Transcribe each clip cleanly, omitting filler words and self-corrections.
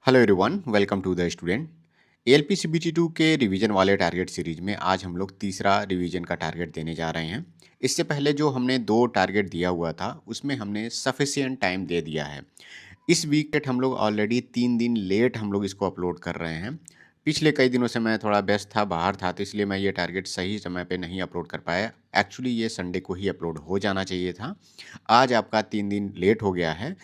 Hello everyone, welcome to the student. ALP CBT 2 के revision वाले target series में आज हम लोग तीसरा रिवीजन का टारगेट देने जा रहे हैं। इससे पहले जो हमने दो टारगेट दिया हुआ था उसमें हमने सफिशिएंट टाइम दे दिया है। इस वीक हम लोग ऑलरेडी 3 दिन लेट हम लोग इसको अपलोड कर रहे हैं। पिछले कई दिनों से मैं थोड़ा व्यस्त था, बाहर था, तो इसलिए मैं ये टारगेट सही समय पे नहीं अपलोड कर पाया। एक्चुअली ये संडे को ही अपलोड हो जाना चाहिए था। आज आपका 3 दिन लेट हो गया है।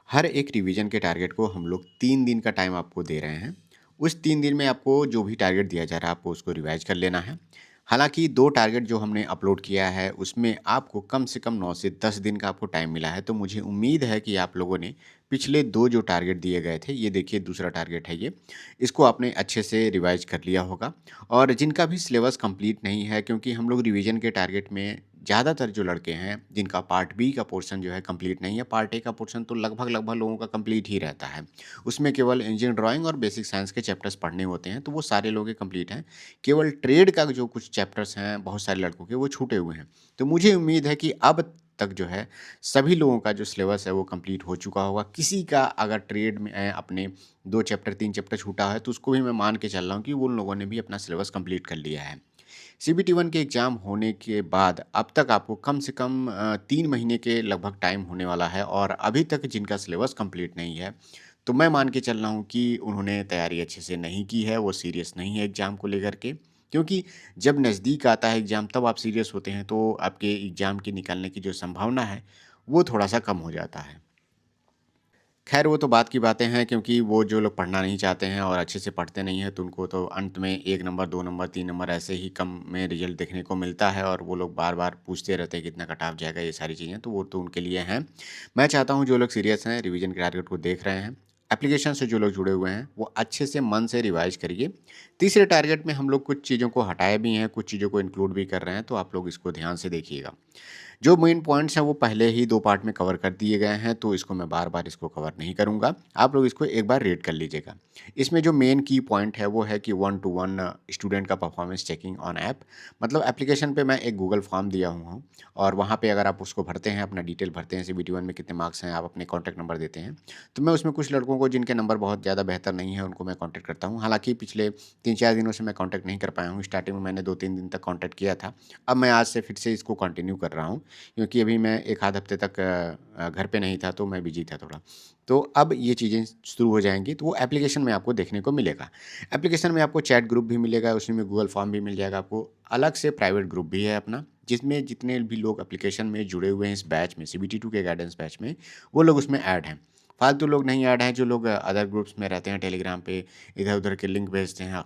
हर एक रिवीजन के टारगेट को हम लोग 3 दिन का टाइम आपको दे रहे हैं। उस 3 दिन में आपको जो भी टारगेट दिया जा रहा है आपको उसको रिवाइज कर लेना है। हालांकि दो टारगेट जो हमने अपलोड किया है उसमें आपको कम से कम 9 से 10 दिन का आपको टाइम मिला है, तो मुझे उम्मीद है कि आप लोगों ने पिछले दो जो टारगेट दिए गए थे, ये देखिए दूसरा टारगेट है ये, इसको आपने अच्छे से रिवाइज कर लिया होगा। और जिनका भी सिलेबस कंप्लीट नहीं है, क्योंकि हम लोग रिवीजन के टारगेट में ज़्यादातर जो लड़के हैं जिनका पार्ट बी का पोर्शन जो है कंप्लीट नहीं है, पार्ट ए का पोर्शन तो लगभग लगभग लोगों का कंप्लीट ही रहता है। उसमें केवल इंजीनियरिंग ड्राइंग और बेसिक साइंस के चैप्टर्स पढ़ने होते हैं, तो वो सारे लोगों के कंप्लीट हैं। केवल ट्रेड का जो कुछ चैप्टर्स हैं बहुत सारे लड़कों के वो छूटे हुए हैं। तो मुझे उम्मीद है कि अब तक जो है सभी लोगों का जो सिलेबस है वो कंप्लीट हो चुका होगा। किसी का अगर ट्रेड में अपने 2 चैप्टर 3 चैप्टर छूटा है तो उसको भी मैं मान के चल रहा हूँ कि उन लोगों ने भी अपना सिलेबस कंप्लीट कर लिया है। सीबीटी 1 के एग्ज़ाम होने के बाद अब तक आपको कम से कम 3 महीने के लगभग टाइम होने वाला है, और अभी तक जिनका सिलेबस कंप्लीट नहीं है, तो मैं मान के चल रहा हूँ कि उन्होंने तैयारी अच्छे से नहीं की है, वो सीरियस नहीं है एग्ज़ाम को लेकर के। क्योंकि जब नज़दीक आता है एग्ज़ाम तब आप सीरियस होते हैं, तो आपके एग्ज़ाम के निकलने की जो संभावना है, वो थोड़ा-सा कम हो जाता है। खैर वो तो बात की बातें हैं, क्योंकि वो जो लोग पढ़ना नहीं चाहते हैं और अच्छे से पढ़ते नहीं हैं, तो उनको तो अंत में 1 नंबर, 2 नंबर, 3 नंबर ऐसे ही कम में रिज़ल्ट देखने को मिलता है, और वो लोग बार-बार पूछते रहते हैं कितना कट ऑफ जाएगा, ये सारी चीज़ें, तो वो तो उनके लिए हैं। मैं चाहता हूँ जो लोग सीरियस हैं, रिवीजन के टारगेट को देख रहे हैं, एप्लीकेशन से जो लोग जुड़े हुए हैं, वो अच्छे से मन से रिवाइज़ करिए। तीसरे टारगेट में हम लोग कुछ चीज़ों को हटाए भी हैं, कुछ चीज़ों को इंक्लूड भी कर रहे हैं, तो आप लोग इसको ध्यान से देखिएगा। जो मेन पॉइंट्स हैं वो पहले ही 2 पार्ट में कवर कर दिए गए हैं, तो इसको मैं बार-बार इसको कवर नहीं करूँगा। आप लोग इसको एक बार रीड कर लीजिएगा। इसमें जो मेन की पॉइंट है वो है कि 1 टू 1 स्टूडेंट का परफॉर्मेंस चेकिंग ऑन ऐप। मतलब एप्लीकेशन पे मैं एक गूगल फॉर्म दिया हुआ हूँ, और वहाँ पे अगर आप उसको भरते हैं, अपना डिटेल भरते हैं, सीबीटी 1 में कितने मार्क्स हैं, आप अपने कॉन्टैक्ट नंबर देते हैं, तो मैं उसमें कुछ लड़कों को जिनके नंबर बहुत ज़्यादा बेहतर नहीं है, उनको मैं कॉन्टैक्ट करता हूँ। हालाँकि पिछले 3-4 दिनों से मैं कॉन्टैक्ट नहीं कर पाया हूँ। स्टार्टिंग में मैंने 2-3 दिन तक कॉन्टैक्ट किया था। अब मैं आज से फिर से इसको कंटिन्यू कर रहा हूँ, क्योंकि अभी मैं 1 आध हफ्ते तक घर पे नहीं था, तो मैं बिज़ी था थोड़ा। तो अब ये चीज़ें शुरू हो जाएँगी, तो वो एप्लीकेशन में आपको देखने को मिलेगा। एप्लीकेशन में आपको चैट ग्रुप भी मिलेगा, उसी में गूगल फॉर्म भी मिल जाएगा आपको। अलग से प्राइवेट ग्रुप भी है अपना, जिसमें जितने भी लोग एप्लीकेशन में जुड़े हुए हैं इस बैच में, सीबीटी 2 के गाइडेंस बैच में, वो लोग उसमें ऐड हैं। फालतू लोग नहीं ऐड हैं, जो लोग अदर ग्रुप्स में रहते हैं, टेलीग्राम पे इधर-उधर के लिंक भेजते हैं।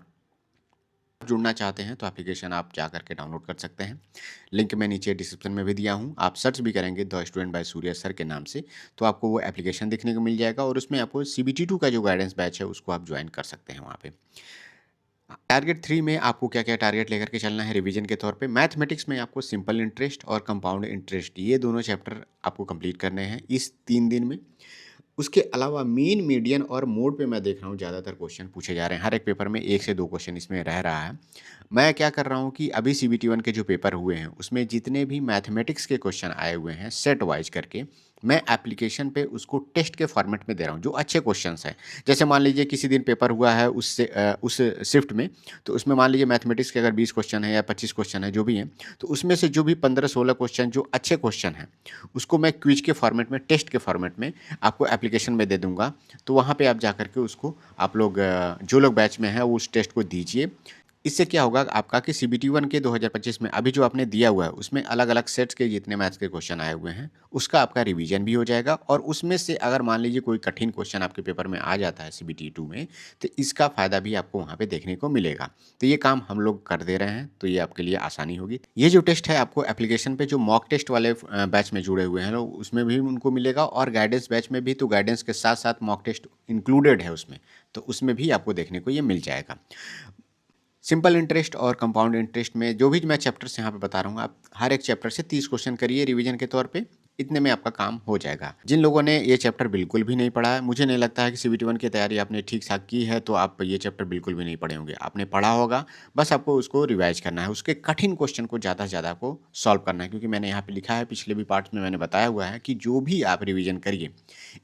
जुड़ना चाहते हैं तो एप्लीकेशन आप जा करके डाउनलोड कर सकते हैं। लिंक मैं नीचे डिस्क्रिप्शन में भी दिया हूँ। आप सर्च भी करेंगे the student by Surya sir के नाम से, तो आपको वो एप्लीकेशन देखने को मिल जाएगा, और उसमें आपको सीबीटी 2 का जो गाइडेंस बैच है उसको आप ज्वाइन कर सकते हैं वहाँ पे। टारगेट 3 में आपको क्या-क्या टारगेट लेकर के चलना है रिवीजन के तौर पे। मैथमेटिक्स में आपको सिंपल इंटरेस्ट और कंपाउंड इंटरेस्ट, ये दोनों चैप्टर आपको कंप्लीट करने हैं इस 3 दिन में। उसके अलावा मीन, मीडियन और मोड पे मैं देख रहा हूँ ज़्यादातर क्वेश्चन पूछे जा रहे हैं। हर एक पेपर में 1 से 2 क्वेश्चन इसमें रह रहा है। मैं क्या कर रहा हूँ कि अभी सीबीटी 1 के जो पेपर हुए हैं, उसमें जितने भी मैथमेटिक्स के क्वेश्चन आए हुए हैं सेट वाइज़ करके, मैं एप्लीकेशन पे उसको टेस्ट के फॉर्मेट में दे रहा हूँ, जो अच्छे क्वेश्चन्स हैं। जैसे मान लीजिए किसी दिन पेपर हुआ है उस शिफ्ट में, तो उसमें मान लीजिए मैथमेटिक्स के अगर 20 क्वेश्चन हैं या 25 क्वेश्चन हैं, जो भी हैं, तो उसमें से जो भी 15-16 क्वेश्चन जो अच्छे क्वेश्चन हैं, उसको मैं क्विज़ के फॉर्मेट में, टेस्ट के फॉर्मेट में आपको एप्लीकेशन में दे दूँगा। तो वहाँ पे आप जाकर के उसको आप लोग जो लोग बैच में हैं वो उस टेस्ट को दीजिए। इससे क्या होगा आपका कि सीबीटी 1 के 2025 में अभी जो आपने दिया हुआ है, उसमें अलग-अलग सेट्स के जितने मैथ्स के क्वेश्चन आए हुए हैं, उसका आपका रिवीजन भी हो जाएगा, और उसमें से अगर मान लीजिए कोई कठिन क्वेश्चन आपके पेपर में आ जाता है सीबीटी 2 में, तो इसका फ़ायदा भी आपको वहाँ पे देखने को मिलेगा। तो ये काम हम लोग कर दे रहे हैं, तो ये आपके लिए आसानी होगी। ये जो टेस्ट है आपको एप्लीकेशन पे जो मॉक टेस्ट वाले बैच में जुड़े हुए हैं लोग, उसमें भी उनको मिलेगा, और गाइडेंस बैच में भी, तो गाइडेंस के साथ-साथ मॉक टेस्ट इंक्लूडेड है उसमें, तो उसमें भी आपको देखने को ये मिल जाएगा। सिंपल इंटरेस्ट और कंपाउंड इंटरेस्ट में जो भी मैं चैप्टर्स यहाँ पे बता रहा हूँ, आप हर एक चैप्टर से 30 क्वेश्चन करिए रिवीजन के तौर पे। इतने में आपका काम हो जाएगा। जिन लोगों ने ये चैप्टर बिल्कुल भी नहीं पढ़ा है, मुझे नहीं लगता है कि सीबीटी 1 की तैयारी आपने ठीक-ठाक की है, तो आप ये चैप्टर बिल्कुल भी नहीं पढ़े होंगे। आपने पढ़ा होगा, बस आपको उसको रिवाइज़ करना है। उसके कठिन क्वेश्चन को ज़्यादा से ज़्यादा आपको सॉल्व करना है, क्योंकि मैंने यहाँ पे लिखा है, पिछले भी पार्ट्स में मैंने बताया हुआ है कि जो भी आप रिवीजन करिए,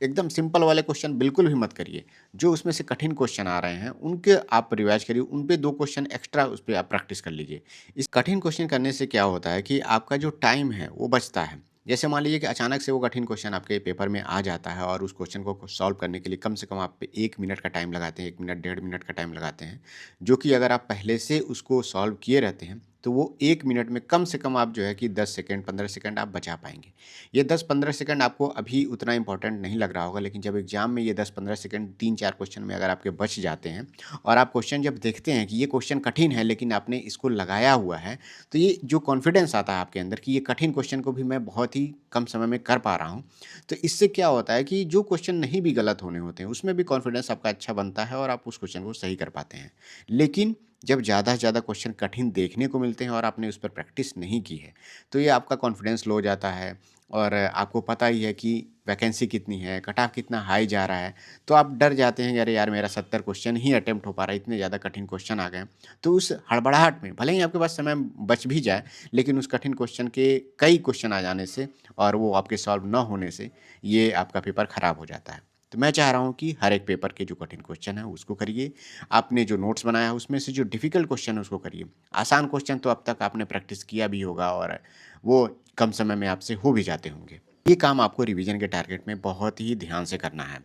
एकदम सिंपल वाले क्वेश्चन बिल्कुल भी मत करिए। जो उसमें से कठिन क्वेश्चन आ रहे हैं, उनके आप रिवाइज़ करिए, उन पे 2 क्वेश्चन एक्स्ट्रा उस पे आप प्रैक्टिस कर लीजिए। इस कठिन क्वेश्चन करने से क्या होता है कि आपका जो टाइम है, वो बचता है। जैसे मान लीजिए कि अचानक से वो कठिन क्वेश्चन आपके पेपर में आ जाता है और उस क्वेश्चन को सॉल्व करने के लिए कम से कम आप 1 मिनट का टाइम लगाते हैं, 1 मिनट, डेढ़ मिनट का टाइम लगाते हैं, जो कि अगर आप पहले से उसको सॉल्व किए रहते हैं, तो वो 1 मिनट में कम से कम आप जो है कि 10 सेकंड, 15 सेकंड आप बचा पाएँगे। ये 10-15 सेकंड आपको अभी उतना इम्पोर्टेंट नहीं लग रहा होगा, लेकिन जब एग्ज़ाम में ये 10-15 सेकंड 3-4 क्वेश्चन में अगर आपके बच जाते हैं और आप क्वेश्चन जब देखते हैं कि ये क्वेश्चन कठिन है, लेकिन आपने इसको लगाया हुआ है, तो ये जो कॉन्फिडेंस आता है आपके अंदर कि ये कठिन क्वेश्चन को भी मैं बहुत ही कम समय में कर पा रहा हूँ, तो इससे क्या होता है कि जो क्वेश्चन नहीं भी गलत होने होते हैं, उसमें भी कॉन्फिडेंस आपका अच्छा बनता है और आप उस क्वेश्चन को सही कर पाते हैं। लेकिन जब ज़्यादा से ज़्यादा क्वेश्चन कठिन देखने को मिलते हैं और आपने उस पर प्रैक्टिस नहीं की है, तो ये आपका कॉन्फिडेंस लो हो जाता है और आपको पता ही है कि वैकेंसी कितनी है, कट ऑफ कितना हाई जा रहा है, तो आप डर जाते हैं कि अरे यार मेरा 70 क्वेश्चन ही अटेम्प्ट हो पा रहा है, इतने ज़्यादा कठिन क्वेश्चन आ गए हैं। तो उस हड़बड़ाहट में भले ही आपके पास समय बच भी जाए, लेकिन उस कठिन क्वेश्चन के कई क्वेश्चन आ जाने से और वो आपके सॉल्व ना होने से ये आपका पेपर खराब हो जाता है। तो मैं चाह रहा हूँ कि हर एक पेपर के जो कठिन क्वेश्चन है उसको करिए। आपने जो नोट्स बनाया है उसमें से जो डिफ़िकल्ट क्वेश्चन है उसको करिए। आसान क्वेश्चन तो अब तक आपने प्रैक्टिस किया भी होगा और वो कम समय में आपसे हो भी जाते होंगे। ये काम आपको रिवीजन के टारगेट में बहुत ही ध्यान से करना है।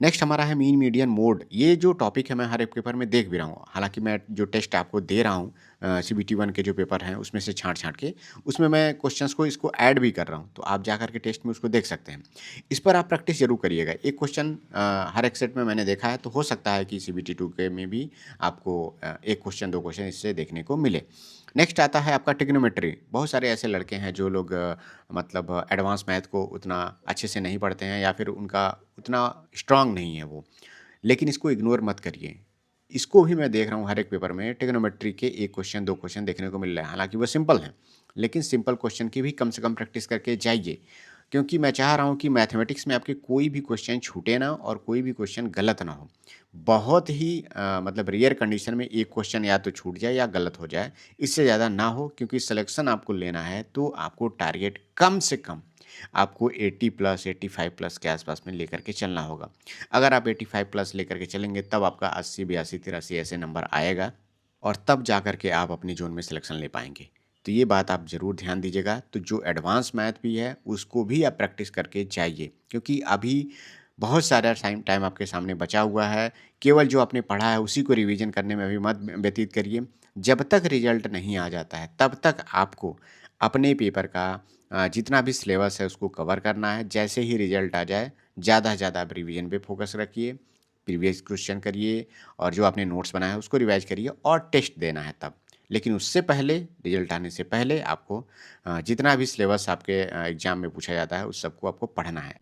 नेक्स्ट हमारा है मीन, मीडियन, मोड। ये जो टॉपिक है मैं हर एक पेपर में देख भी रहा हूँ। हालाँकि मैं जो टेस्ट आपको दे रहा हूँ सीबीटी 1 के जो पेपर हैं उसमें से छाँट-छाँट के, उसमें मैं क्वेश्चन्स को इसको ऐड भी कर रहा हूँ। तो आप जाकर के टेस्ट में उसको देख सकते हैं। इस पर आप प्रैक्टिस ज़रूर करिएगा। एक क्वेश्चन हर एक सेट में मैंने देखा है, तो हो सकता है कि सीबीटी 2 के में भी आपको 1 क्वेश्चन 2 क्वेश्चन इससे देखने को मिले। नेक्स्ट आता है आपका ट्रिग्नोमेट्री। बहुत सारे ऐसे लड़के हैं जो लोग मतलब एडवांस मैथ को उतना अच्छे से नहीं पढ़ते हैं या फिर उनका उतना स्ट्रांग नहीं है वो। लेकिन इसको इग्नोर मत करिए। इसको भी मैं देख रहा हूँ हर एक पेपर में ट्रिग्नोमेट्री के 1 क्वेश्चन 2 क्वेश्चन देखने को मिल रहा है। हालाँकि वो सिंपल हैं, लेकिन सिंपल क्वेश्चन की भी कम से कम प्रैक्टिस करके जाइए। क्योंकि मैं चाह रहा हूँ कि मैथमेटिक्स में आपके कोई भी क्वेश्चन छूटे ना और कोई भी क्वेश्चन गलत ना हो। बहुत ही मतलब रेयर कंडीशन में एक क्वेश्चन या तो छूट जाए या गलत हो जाए, इससे ज़्यादा ना हो, क्योंकि सिलेक्शन आपको लेना है तो आपको टारगेट कम से कम आपको 80 प्लस 85 प्लस के आसपास में लेकर के चलना होगा। अगर आप 85 प्लस लेकर के चलेंगे तब आपका 80, 82, 83 ऐसे नंबर आएगा और तब जाकर के आप अपनी ज़ोन में सिलेक्शन ले पाएँगे। तो ये बात आप ज़रूर ध्यान दीजिएगा। तो जो एडवांस मैथ भी है, उसको भी आप प्रैक्टिस करके जाइए, क्योंकि अभी बहुत सारा टाइम आपके सामने बचा हुआ है। केवल जो आपने पढ़ा है, उसी को रिवीज़न करने में अभी मत व्यतीत करिए। जब तक रिज़ल्ट नहीं आ जाता है, तब तक आपको अपने पेपर का जितना भी सिलेबस है, उसको कवर करना है। जैसे ही रिज़ल्ट आ जाए, ज़्यादा से ज़्यादा आप रिवीज़न पे फ़ोकस रखिए, प्रीवियस क्वेश्चन करिए और जो आपने नोट्स बनाया है, उसको रिवाइज़ करिए और टेस्ट देना है तब। लेकिन उससे पहले, रिजल्ट आने से पहले आपको जितना भी सिलेबस आपके एग्ज़ाम में पूछा जाता है, उस सबको आपको पढ़ना है।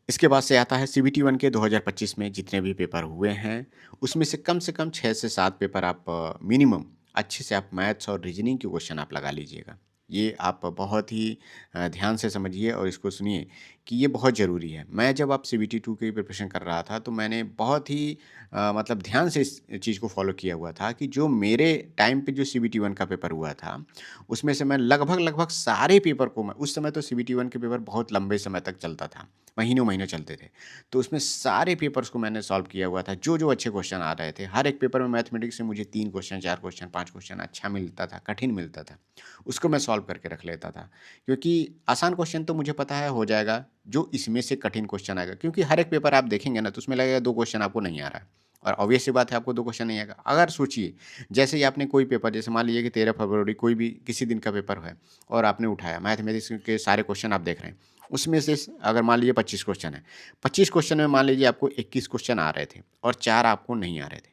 इसके बाद से आता है सीबीटी 1 के 2025 में जितने भी पेपर हुए हैं, उसमें से कम 6 से 7 पेपर आप मिनिमम अच्छे से आप मैथ्स और रीज़निंग के क्वेश्चन आप लगा लीजिएगा। ये आप बहुत ही ध्यान से समझिए और इसको सुनिए कि ये बहुत ज़रूरी है। मैं जब आप सीबीटी 2 की प्रिपरेशन कर रहा था, तो मैंने बहुत ही मतलब ध्यान से इस चीज़ को फ़ॉलो किया हुआ था कि जो मेरे टाइम पे जो सीबीटी 1 का पेपर हुआ था, उसमें से मैं लगभग सारे पेपर को मैं उस समय तो सीबीटी 1 के पेपर बहुत लंबे समय तक चलता था। महीनों-महीनों चलते थे। तो उसमें सारे पेपर्स को मैंने सॉल्व किया हुआ था, जो-जो अच्छे क्वेश्चन आ रहे थे। हर एक पेपर में मैथमेटिक्स से मुझे 3 क्वेश्चन, 4 क्वेश्चन, 5 क्वेश्चन अच्छा मिलता था, कठिन मिलता था। उसको मैं सॉल्व करके रख लेता था। क्योंकि आसान क्वेश्चन तो मुझे पता है हो जाएगा, जो इसमें से कठिन क्वेश्चन आएगा, क्योंकि हर एक पेपर आप देखेंगे ना तो उसमें लगेगा 2 क्वेश्चन आपको नहीं आ रहा है। और ऑब्वियस सी बात है आपको 2 क्वेश्चन नहीं आएगा। अगर सोचिए, जैसे ही आपने कोई पेपर जैसे मान लीजिए कि 13 फरवरी कोई भी किसी दिन का पेपर है और आपने उठाया, मैथमेटिक्स के सारे क्वेश्चन आप देख रहे हैं। उसमें से अगर मान लीजिए 25 क्वेश्चन है, 25 क्वेश्चन में मान लीजिए आपको 21 क्वेश्चन आ रहे थे और 4 आपको नहीं आ रहे थे।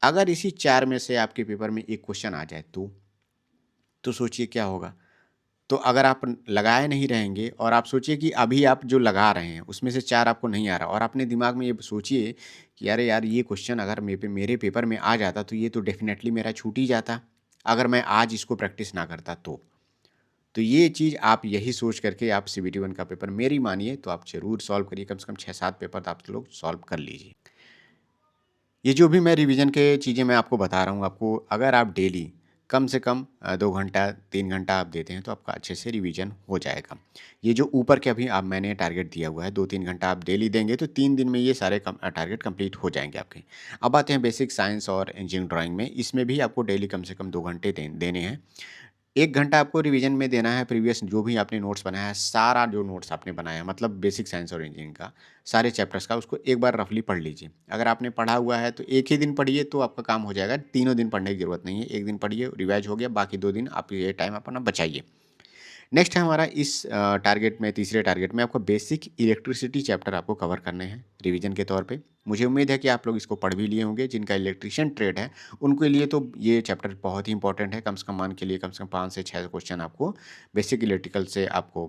अगर इसी 4 में से आपके पेपर में 1 क्वेश्चन आ जाए तो सोचिए क्या होगा? तो अगर आप लगाए नहीं रहेंगे और आप सोचिए कि अभी आप जो लगा रहे हैं, उसमें से 4 आपको नहीं आ रहा और अपने दिमाग में ये सोचिए कि अरे यार, ये क्वेश्चन अगर मेरे पेपर में आ जाता तो ये तो डेफ़िनेटली मेरा छूट ही जाता, अगर मैं आज इसको प्रैक्टिस ना करता तो। तो ये चीज़ आप यही सोच करके आप CBT 1 का पेपर मेरी मानिए तो आप ज़रूर सॉल्व करिए, कम से कम 6-7 पेपर तो आप लोग सॉल्व कर लीजिए। ये जो भी मैं रिवीजन के चीज़ें मैं आपको बता रहा हूँ, आपको अगर आप डेली कम से कम 2 घंटा 3 घंटा आप देते हैं तो आपका अच्छे से रिवीजन हो जाएगा। ये जो ऊपर के अभी आप मैंने टारगेट दिया हुआ है 2-3 घंटा आप डेली देंगे तो 3 दिन में ये सारे टारगेट कंप्लीट हो जाएंगे आपके। अब आते हैं बेसिक साइंस और इंजीनियरिंग ड्राइंग में, इसमें भी आपको डेली कम से कम 2 घंटे देने हैं। 1 घंटा आपको रिवीजन में देना है, प्रीवियस जो भी आपने नोट्स बनाया है, सारा जो नोट्स आपने बनाया है मतलब बेसिक साइंस और इंजीनियरिंग का, सारे चैप्टर्स का उसको एक बार रफली पढ़ लीजिए। अगर आपने पढ़ा हुआ है तो एक ही दिन पढ़िए तो आपका काम हो जाएगा, तीनों दिन पढ़ने की ज़रूरत नहीं है। 1 दिन पढ़िए, रिवाइज हो गया, बाकी 2 दिन आप ये टाइम अपना बचाइए। नेक्स्ट है हमारा इस टारगेट में, तीसरे टारगेट में आपको बेसिक इलेक्ट्रिसिटी चैप्टर आपको कवर करने हैं रिवीजन के तौर पे। मुझे उम्मीद है कि आप लोग इसको पढ़ भी लिए होंगे, जिनका इलेक्ट्रिशियन ट्रेड है उनके लिए तो ये चैप्टर बहुत ही इंपॉर्टेंट है। कम से कम मान के लिए कम से कम 5 से 6 क्वेश्चन आपको बेसिक इलेक्ट्रिकल से आपको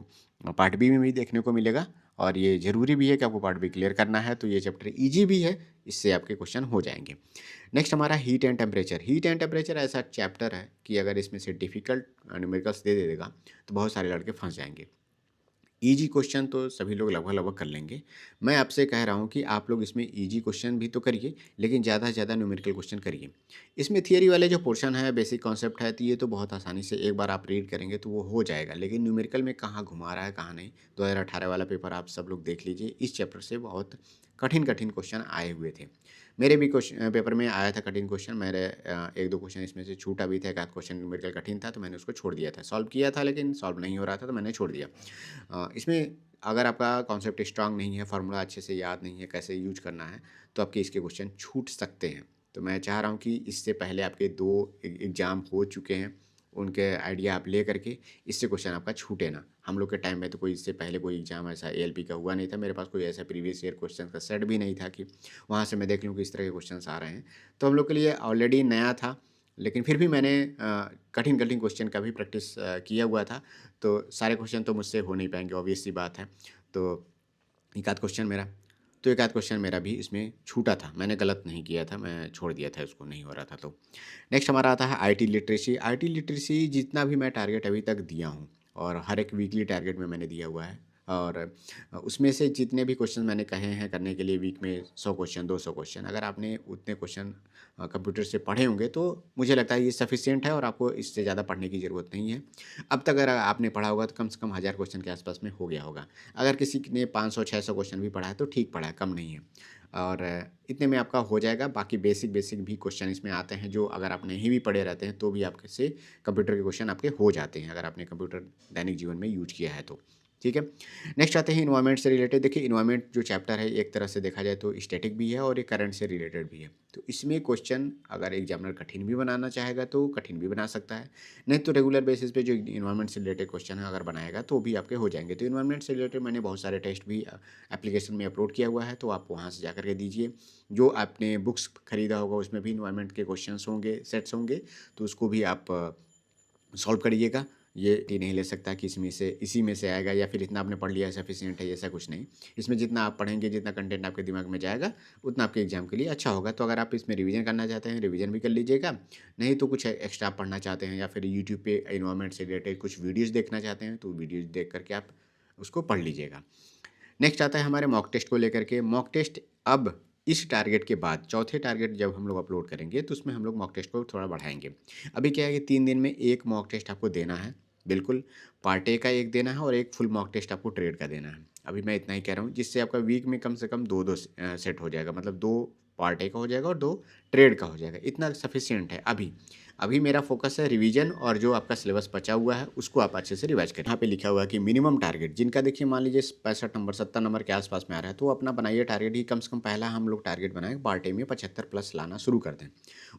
पार्ट बी में भी देखने को मिलेगा, और ये ज़रूरी भी है कि आपको पार्ट बी क्लियर करना है, तो ये चैप्टर ईजी भी है, इससे आपके क्वेश्चन हो जाएंगे। नेक्स्ट हमारा heat and temperature. Heat and temperature ऐसा चैप्टर है कि अगर इसमें से डिफ़िकल्ट न्यूमेरिकल्स दे देगा तो बहुत सारे लड़के फंस जाएंगे। ईजी क्वेश्चन तो सभी लोग लगभग लगभग कर लेंगे। मैं आपसे कह रहा हूँ कि आप लोग इसमें ईजी क्वेश्चन भी तो करिए, लेकिन ज़्यादा से ज़्यादा न्यूमेरिकल क्वेश्चन करिए। इसमें थियरी वाले जो पोर्शन है, बेसिक कॉन्सेप्ट है, तो ये तो बहुत आसानी से एक बार आप रीड करेंगे तो वो हो जाएगा, लेकिन न्यूमेरिकल में कहाँ घुमा रहा है कहाँ नहीं। 2018 वाला पेपर आप सब लोग देख लीजिए, इस चैप्टर से बहुत कठिन कठिन क्वेश्चन आए हुए थे। मेरे भी क्वेश्चन पेपर में आया था कठिन क्वेश्चन, मेरे 1-2 क्वेश्चन इसमें से छूटा भी था, एक आध क्वेश्चन न्यूमेरिकल कठिन था तो मैंने उसको छोड़ दिया था। सॉल्व किया था लेकिन सॉल्व नहीं हो रहा था तो मैंने छोड़ दिया। इसमें अगर आपका कॉन्सेप्ट स्ट्रांग नहीं है, फार्मूला अच्छे से याद नहीं है, कैसे यूज करना है, तो आपके इसके क्वेश्चन छूट सकते हैं। तो मैं चाह रहा हूँ कि इससे पहले आपके 2 एग्ज़ाम हो चुके हैं, उनके आइडिया आप ले करके इससे क्वेश्चन आपका छूटे ना। हम लोग के टाइम में तो कोई इससे पहले कोई एग्ज़ाम ऐसा ALP का हुआ नहीं था, मेरे पास कोई ऐसा प्रीवियस ईयर क्वेश्चन का सेट भी नहीं था कि वहाँ से मैं देख लूँ कि इस तरह के क्वेश्चन आ रहे हैं। तो हम लोग के लिए ऑलरेडी नया था, लेकिन फिर भी मैंने कठिन कठिन क्वेश्चन का भी प्रैक्टिस किया हुआ था। तो सारे क्वेश्चन तो मुझसे हो नहीं पाएंगे, ऑब्वियस सी बात है। तो एक आध क्वेश्चन मेरा तो एक आध क्वेश्चन मेरा भी इसमें छूटा था, मैंने गलत नहीं किया था, मैं छोड़ दिया था, उसको नहीं हो रहा था। तो नेक्स्ट हमारा आता है IT लिटरेसी। IT लिटरेसी जितना भी मैं टारगेट अभी तक दिया हूँ, और हर एक वीकली टारगेट में मैंने दिया हुआ है, और उसमें से जितने भी क्वेश्चन मैंने कहे हैं करने के लिए वीक में 100 क्वेश्चन 200 क्वेश्चन, अगर आपने उतने क्वेश्चन कंप्यूटर से पढ़े होंगे तो मुझे लगता है ये सफिशिएंट है, और आपको इससे ज़्यादा पढ़ने की ज़रूरत नहीं है। अब तक अगर आपने पढ़ा होगा तो कम से कम 1000 क्वेश्चन के आसपास में हो गया होगा। अगर किसी ने 500-600 क्वेश्चन भी पढ़ा है तो ठीक पढ़ा है, कम नहीं है, और इतने में आपका हो जाएगा। बाकी बेसिक बेसिक भी क्वेश्चन इसमें आते हैं, जो अगर आप नहीं भी पढ़े रहते हैं तो भी आपके से कंप्यूटर के क्वेश्चन आपके हो जाते हैं, अगर आपने कंप्यूटर दैनिक जीवन में यूज किया है तो। ठीक है। नेक्स्ट आते हैं इन्वायरमेंट से रिलेटेड। देखिए इन्वायरमेंट जो चैप्टर है एक तरह से देखा जाए तो स्टैटिक भी है और एक करंट से रिलेटेड भी है। तो इसमें क्वेश्चन अगर एग्जामिनर कठिन भी बनाना चाहेगा तो कठिन भी बना सकता है, नहीं तो रेगुलर बेसिस पे जो इन्वायरमेंट से रिलेटेड क्वेश्चन है अगर बनाएगा तो भी आपके हो जाएंगे। तो इन्वायरमेंट से रिलेटेड मैंने बहुत सारे टेस्ट भी एप्लीकेशन में अपलोड किया हुआ है, तो आप वहाँ से जा करके दीजिए। जो आपने बुक्स खरीदा होगा उसमें भी इन्वायरमेंट के क्वेश्चन होंगे, सेट्स होंगे, तो उसको भी आप सॉल्व करिएगा। ये नहीं ले सकता कि इसमें से इसी में से आएगा या फिर इतना आपने पढ़ लिया सफिशिएंट है, ऐसा कुछ नहीं। इसमें जितना आप पढ़ेंगे, जितना कंटेंट आपके दिमाग में जाएगा, उतना आपके एग्जाम के लिए अच्छा होगा। तो अगर आप इसमें रिवीजन करना चाहते हैं रिवीजन भी कर लीजिएगा, नहीं तो कुछ एक्स्ट्रा पढ़ना चाहते हैं या फिर यूट्यूब पे इन्वायरमेंट से रिलेटेड कुछ वीडियोज़ देखना चाहते हैं तो वीडियोज़ देख करके आप उसको पढ़ लीजिएगा। नेक्स्ट आता है हमारे मॉक टेस्ट को लेकर के। मॉक टेस्ट अब इस टारगेट के बाद चौथे टारगेट जब हम लोग अपलोड करेंगे तो उसमें हम लोग मॉक टेस्ट को थोड़ा बढ़ाएंगे। अभी क्या है कि 3 दिन में एक मॉक टेस्ट आपको देना है, बिल्कुल पार्ट ए का एक देना है और एक फुल मॉक टेस्ट आपको ट्रेड का देना है। अभी मैं इतना ही कह रहा हूँ, जिससे आपका वीक में कम से कम 2-2 सेट हो जाएगा, मतलब 2 पार्ट ए का हो जाएगा और 2 ट्रेड का हो जाएगा। इतना सफिशिएंट है। अभी अभी मेरा फोकस है रिवीजन, और जो आपका सिलेबस बचा हुआ है उसको आप अच्छे से रिवाइज करें। यहाँ पे लिखा हुआ है कि मिनिमम टारगेट जिनका देखिए मान लीजिए 65 नंबर 70 नंबर के आसपास में आ रहा है, तो अपना बनाइए टारगेट ही कम से कम। पहला हम लोग टारगेट बनाए पार्ट ए में 75 प्लस लाना शुरू कर दें।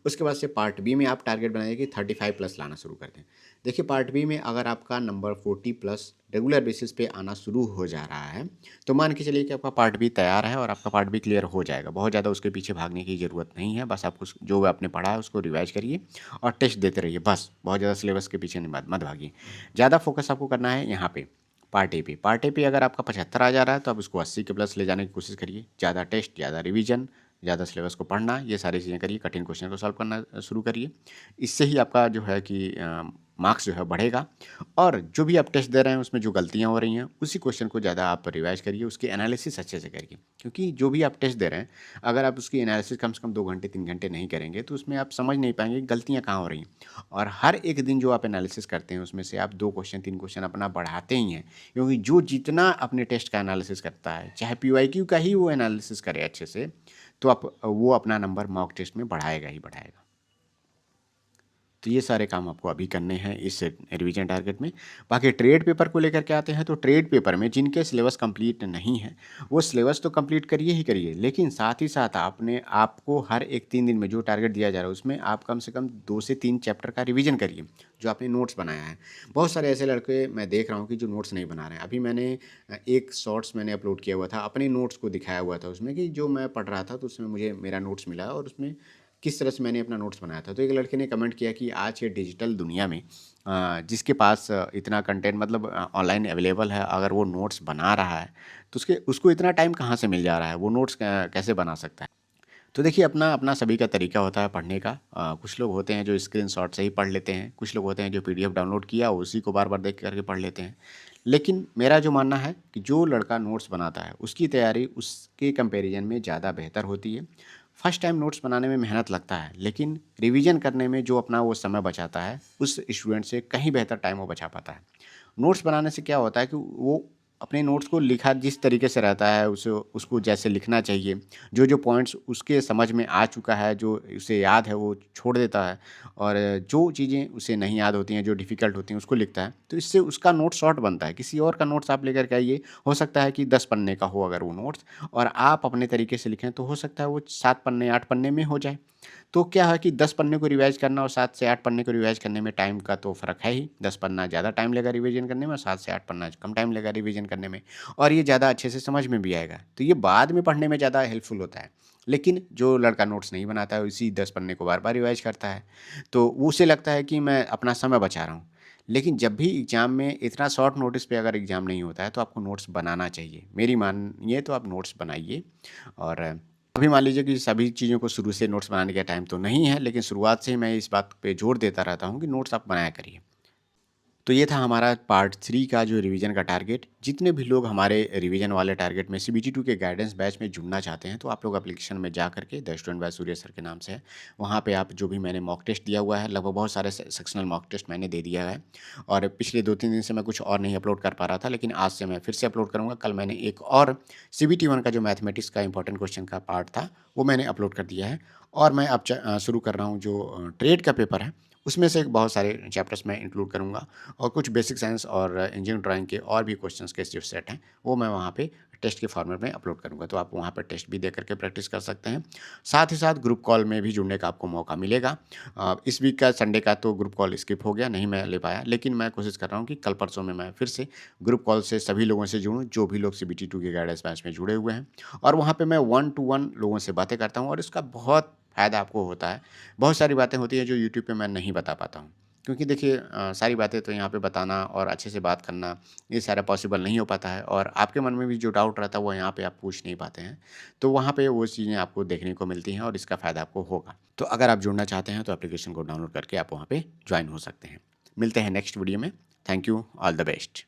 उसके बाद से पार्ट बी में आप टारगेट बनाइए कि 35 प्लस लाना शुरू कर दें। देखिए पार्ट बी में अगर आपका नंबर 40 प्लस रेगुलर बेसिस पे आना शुरू हो जा रहा है तो मान के चलिए कि आपका पार्ट बी तैयार है और आपका पार्ट बी क्लियर हो जाएगा। बहुत ज़्यादा उसके पीछे भागने की ज़रूरत नहीं है, बस आपको जो आपने पढ़ा है उसको रिवाइज करिए और टेस्ट देते रहिए, बस बहुत ज़्यादा सिलेबस के पीछे नहीं मत भागिए। ज़्यादा फोकस आपको करना है यहाँ पे पार्ट ए पे। पार्ट ए पे अगर आपका 75 आ जा रहा है तो आप उसको 80 के प्लस ले जाने की कोशिश करिए। ज़्यादा टेस्ट, ज़्यादा रिवीजन, ज़्यादा सिलेबस को पढ़ना, ये सारी चीज़ें करिए। कठिन क्वेश्चन को सॉल्व करना शुरू करिए। इससे ही आपका जो है कि मार्क्स जो है बढ़ेगा। और जो भी आप टेस्ट दे रहे हैं उसमें जो गलतियाँ हो रही हैं उसी क्वेश्चन को ज़्यादा आप रिवाइज़ करिए, उसकी एनालिसिस अच्छे से करिए। क्योंकि जो भी आप टेस्ट दे रहे हैं, अगर आप उसकी एनालिसिस कम से कम 2 घंटे 3 घंटे नहीं करेंगे तो उसमें आप समझ नहीं पाएँगे कि गलतियाँ कहाँ हो रही हैं। और हर एक दिन जो आप एनालिसिस करते हैं उसमें से आप 2 क्वेश्चन 3 क्वेश्चन अपना बढ़ाते ही हैं। क्योंकि जो जितना अपने टेस्ट का एनालिसिस करता है, चाहे पीवाईक्यू का ही वो एनालिसिस करे अच्छे से, तो आप वो अपना नंबर मॉक टेस्ट में बढ़ाएगा ही बढ़ाएगा। तो ये सारे काम आपको अभी करने हैं इस रिवीजन टारगेट में। बाकी ट्रेड पेपर को लेकर के आते हैं, तो ट्रेड पेपर में जिनके सिलेबस कंप्लीट नहीं है वो सिलेबस तो कंप्लीट करिए ही करिए, लेकिन साथ ही साथ आपने आपको हर एक 3 दिन में जो टारगेट दिया जा रहा है उसमें आप कम से कम 2 से 3 चैप्टर का रिवीजन करिए, जो आपने नोट्स बनाया है। बहुत सारे ऐसे लड़के मैं देख रहा हूँ कि जो नोट्स नहीं बना रहे हैं। अभी मैंने एक शॉर्ट्स मैंने अपलोड किया हुआ था, अपने नोट्स को दिखाया हुआ था उसमें कि जो मैं पढ़ रहा था तो उसमें मुझे मेरा नोट्स मिला और उसमें किस तरह से मैंने अपना नोट्स बनाया था। तो एक लड़के ने कमेंट किया कि आज के डिजिटल दुनिया में जिसके पास इतना कंटेंट मतलब ऑनलाइन अवेलेबल है, अगर वो नोट्स बना रहा है तो उसको इतना टाइम कहाँ से मिल जा रहा है, वो नोट्स कैसे बना सकता है। तो देखिए अपना अपना सभी का तरीका होता है पढ़ने का। कुछ लोग होते हैं जो स्क्रीनशॉट से ही पढ़ लेते हैं, कुछ लोग होते हैं जो पीडीएफ डाउनलोड किया उसी को बार बार देख करके पढ़ लेते हैं। लेकिन मेरा जो मानना है कि जो लड़का नोट्स बनाता है उसकी तैयारी उसके कंपैरिजन में ज़्यादा बेहतर होती है। फर्स्ट टाइम नोट्स बनाने में मेहनत लगता है, लेकिन रिवीजन करने में जो अपना वो समय बचाता है उस स्टूडेंट से कहीं बेहतर टाइम वो बचा पाता है। नोट्स बनाने से क्या होता है कि वो अपने नोट्स को लिखा जिस तरीके से रहता है उसे उसको जैसे लिखना चाहिए, जो पॉइंट्स उसके समझ में आ चुका है, जो उसे याद है वो छोड़ देता है, और जो चीज़ें उसे नहीं याद होती हैं, जो डिफ़िकल्ट होती हैं उसको लिखता है। तो इससे उसका नोट शॉर्ट बनता है। किसी और का नोट्स आप लेकर के आइए, हो सकता है कि 10 पन्ने का हो अगर वो नोट्स, और आप अपने तरीके से लिखें तो हो सकता है वो 7 पन्ने 8 पन्ने में हो जाए। तो क्या है कि 10 पन्ने को रिवाइज़ करना और 7 से 8 पन्ने को रिवाइज़ करने में टाइम का तो फ़र्क है ही। 10 पन्ना ज़्यादा टाइम लेगा रिवीजन करने में और 7 से 8 पन्ना कम टाइम लेगा रिवीजन करने में, और ये ज़्यादा अच्छे से समझ में भी आएगा। तो ये बाद में पढ़ने में ज़्यादा हेल्पफुल होता है। लेकिन जो लड़का नोट्स नहीं बनाता है, इसी 10 पन्ने को बार-बार रिवाइज़ करता है, तो वो उसे लगता है कि मैं अपना समय बचा रहा हूँ। लेकिन जब भी एग्ज़ाम में इतना शॉर्ट नोटिस पे अगर एग्ज़ाम नहीं होता है, तो आपको नोट्स बनाना चाहिए। मेरी मानिए तो आप नोट्स बनाइए। और अभी मान लीजिए कि सभी चीज़ों को शुरू से नोट्स बनाने का टाइम तो नहीं है, लेकिन शुरुआत से ही मैं इस बात पे जोर देता रहता हूँ कि नोट्स आप बनाया करिए। तो ये था हमारा पार्ट 3 का जो रिवीजन का टारगेट। जितने भी लोग हमारे रिवीजन वाले टारगेट में सीबीटी 2 के गाइडेंस बैच में जुड़ना चाहते हैं, तो आप लोग एप्लीकेशन में जा करके the student by Surya sir के नाम से है, वहाँ पे आप जो भी मैंने मॉक टेस्ट दिया हुआ है, लगभग बहुत सारे सेक्शनल मॉक टेस्ट मैंने दे दिया है। और पिछले 2-3 दिन से मैं कुछ और नहीं अपलोड कर पा रहा था, लेकिन आज से मैं फिर से अपलोड करूँगा। कल मैंने एक और सीबीटी 1 का जो मैथमेटिक्स का इंपॉर्टेंट क्वेश्चन का पार्ट था, वो मैंने अपलोड कर दिया है। और मैं अब शुरू कर रहा हूँ जो ट्रेड का पेपर है, उसमें से बहुत सारे चैप्टर्स मैं इंक्लूड करूँगा, और कुछ बेसिक साइंस और इंजीनियरिंग ड्राइंग के और भी क्वेश्चंस के जो सेट हैं वो मैं वहाँ पे टेस्ट के फॉर्मेट में अपलोड करूँगा, तो आप वहाँ पर टेस्ट भी दे करके प्रैक्टिस कर सकते हैं। साथ ही साथ ग्रुप कॉल में भी जुड़ने का आपको मौका मिलेगा। इस वीक का संडे का तो ग्रुप कॉल स्किप हो गया, नहीं मैं ले पाया, लेकिन मैं कोशिश कर रहा हूँ कि कल परसों में मैं फिर से ग्रुप कॉल से सभी लोगों से जुड़ूँ जो भी लोग सीबीटी 2 के गाइडेंस बैच में जुड़े हुए हैं। और वहाँ पे मैं 1 टू 1 लोगों से बातें करता हूँ, और इसका बहुत फ़ायदा आपको होता है। बहुत सारी बातें होती हैं जो यूट्यूब पे मैं नहीं बता पाता हूँ। क्योंकि देखिए सारी बातें तो यहाँ पे बताना और अच्छे से बात करना, ये सारा पॉसिबल नहीं हो पाता है, और आपके मन में भी जो डाउट रहता है वो यहाँ पे आप पूछ नहीं पाते हैं। तो वहाँ पे वो चीज़ें आपको देखने को मिलती हैं और इसका फ़ायदा आपको होगा। तो अगर आप जुड़ना चाहते हैं तो एप्लीकेशन को डाउनलोड करके आप वहाँ पे जॉइन हो सकते हैं। मिलते हैं नेक्स्ट वीडियो में। Thank you, all the best.